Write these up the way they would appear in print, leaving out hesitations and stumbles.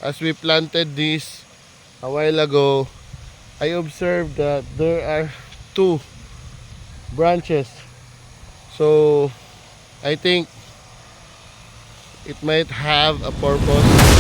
as we planted this a while ago, I observed that there are two branches. So I think it might have a purpose.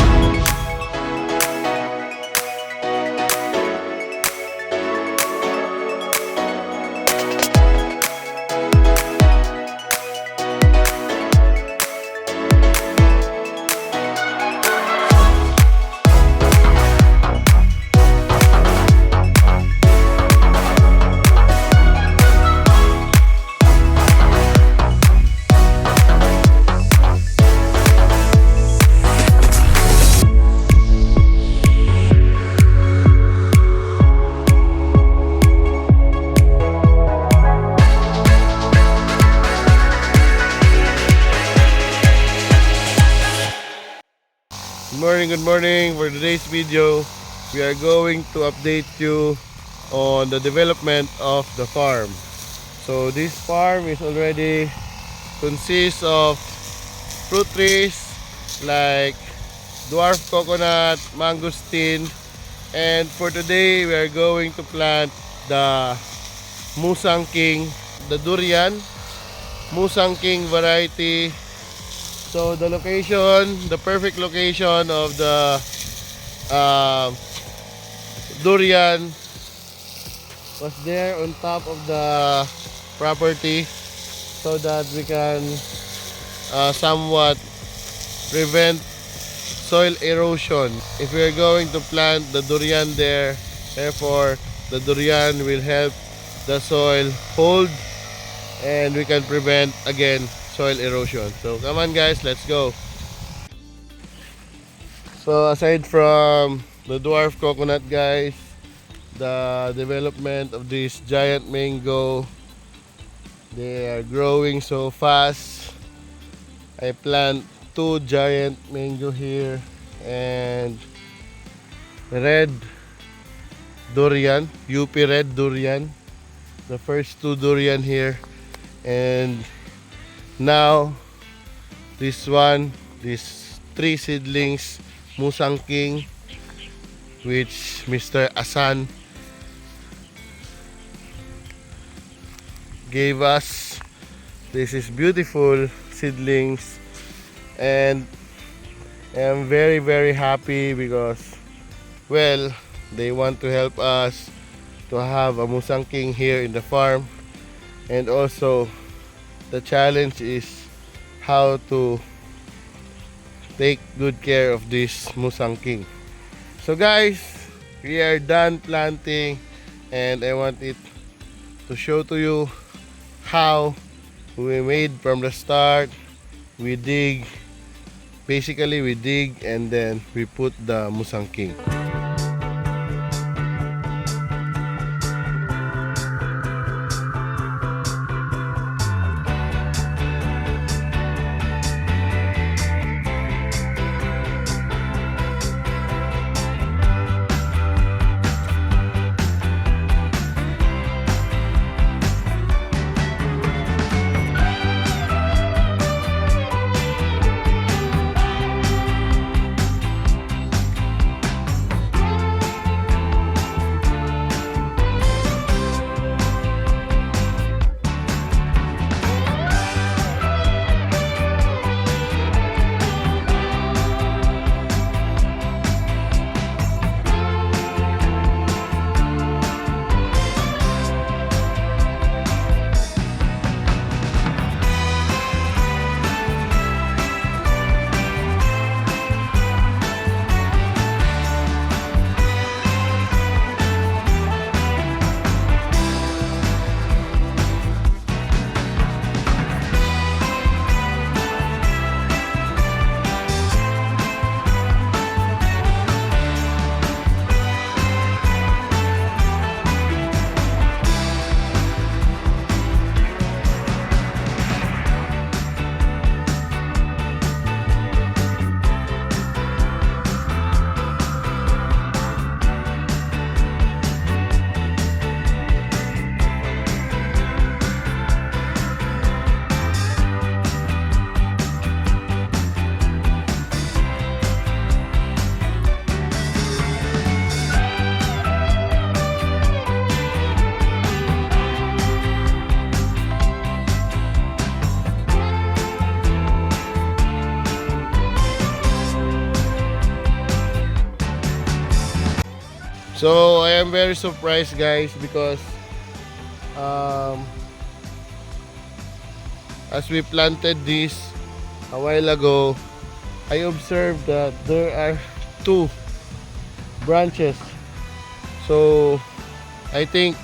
Good morning. For today's video, we are going to update you on the development of the farm. So this farm is already consists of fruit trees like dwarf coconut, mangosteen, and for today we are going to plant the Musang King, the durian, Musang King variety. So the location, the perfect location of the durian was there on top of the property, so that we can somewhat prevent soil erosion. If we are going to plant the durian there, therefore the durian will help the soil hold and we can prevent again soil erosion. So come on guys, let's go. So aside from the dwarf coconut guys, the development of this giant mango, they are growing so fast. I plant two giant mango here and red durian, UP red durian, the first two durian here. And now these three seedlings Musang King, which Mr. Asan gave us. This is beautiful seedlings, and I'm very happy because, well, they want to help us to have a Musang King here in the farm. And also the challenge is how to take good care of this Musang King. So guys, we are done planting, and I want it to show to you how we made from the start. We dig, basically we dig and then we put the Musang King. So I am very surprised, guys, because um, as we planted this a while ago, I observed that there are two branches. So I think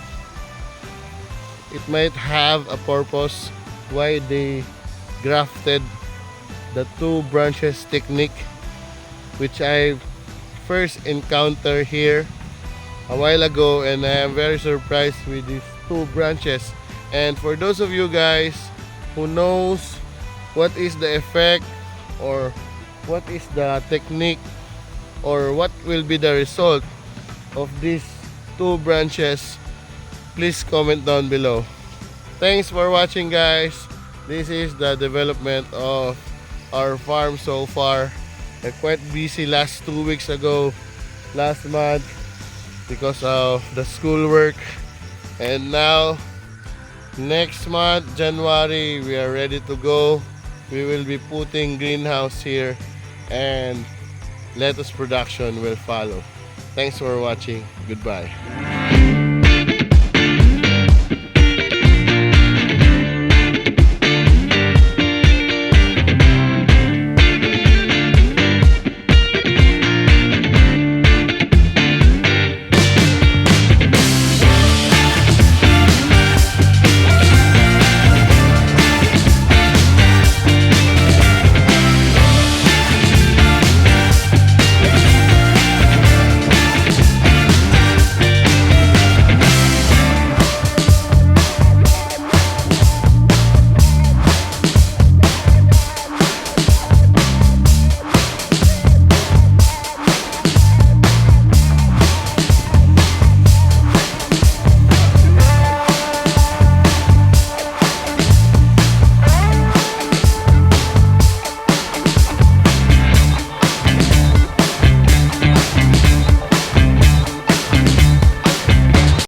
it might have a purpose why they grafted the two branches technique, which I first encountered here a while ago, and I am very surprised with these two branches. And for those of you guys who knows what is the effect or what is the technique or what will be the result of these two branches, please comment down below. Thanks for watching, guys. This is the development of our farm so far. I'm quite busy last 2 weeks ago, last month, because of the schoolwork, and now next month, January, we are ready to go. We will be putting greenhouse here, and lettuce production will follow. Thanks for watching. Goodbye.